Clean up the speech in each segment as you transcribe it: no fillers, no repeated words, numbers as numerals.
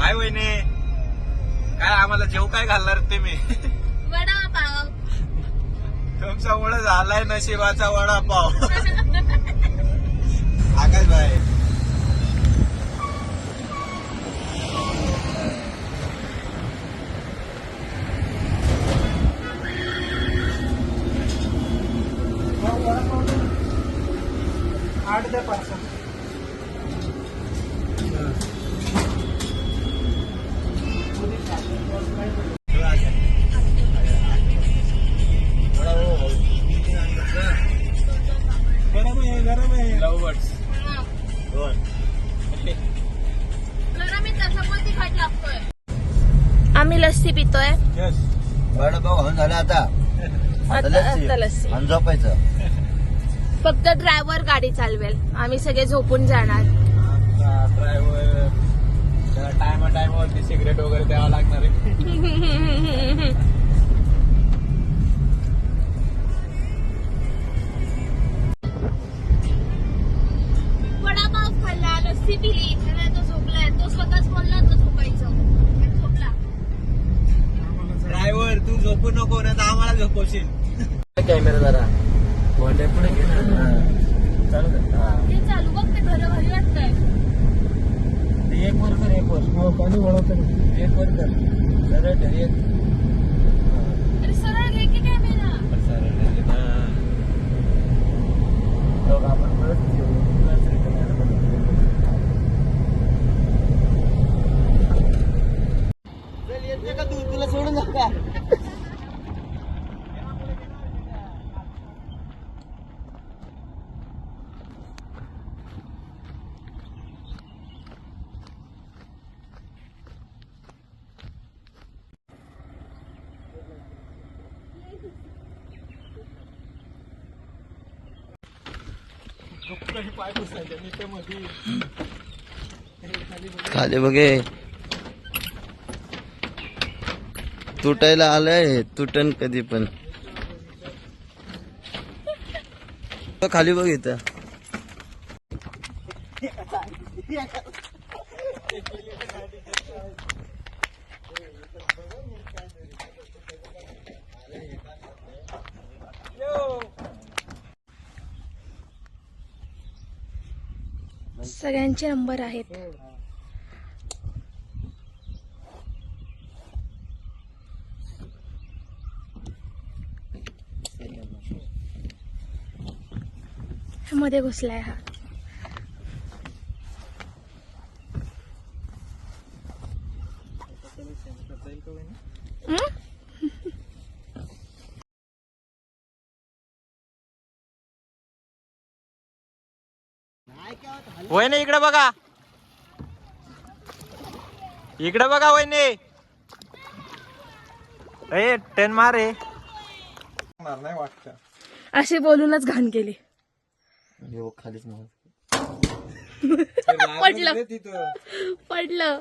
काय वहिनी, काय आम्हाला जेव काय घालणार ते मी? वडापाव. तुमच्यामुळे झालाय नशिबाचा वडापाव. आकाश भाई गरम आहे लवबर्ड्स दोन. गरम आहे तसं पण तिखट लागतोय. आम्ही लस्सी पितोय. वडापाव खाऊन झाला आता आता लस्सी. आणि झोपायचं. फक्त ड्रायव्हर गाडी चालवेल, आम्ही सगळे झोपून जाणार. ड्रायव्हर टायमावरती सिगरेट वगैरे द्यावं लागणार आहे. वडापाव खाल्ला, लस्सी पिली, तो झोपलाय. तो स्वतःच बोलला तो झोपायचं, पण झोपला. ड्रायव्हर तू झोपू नको ना, तर आम्हाला झोपवशील. कॅमेरा जरा पुढे घे ना. चालू कर. ते चालू बघ, ते घर घरी वाटतंय. एक वर कर, एक वर पाणी वळवत एक वर कर. सरळ ठेव, एक अरे सरळ घे की कॅमेरा. आपण परत घेऊ. येते का तू, तुला सोडून जाऊ का? खाली बघे तुटायला आलंय, तुटन कधी पण. खाली बघ इथं. सगळ्यांचे नंबर आहेत. मध्ये घुसलाय हा. वहिनी इकडे बघा, इकडे बघा वहिनी. ए टेन मारे नाही वाटत. अशी बोलूनच घाण केली. खालीच पडलं पडलं.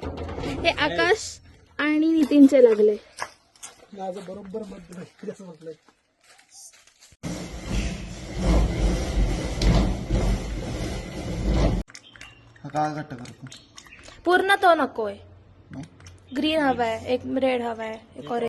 हे आकाश आणि नितीनचे लागले. बरोबर काय घट्ट करतो. पूर्ण तो नकोय. ग्रीन हवाय, एक रेड हवाय, एक ऑरेंज.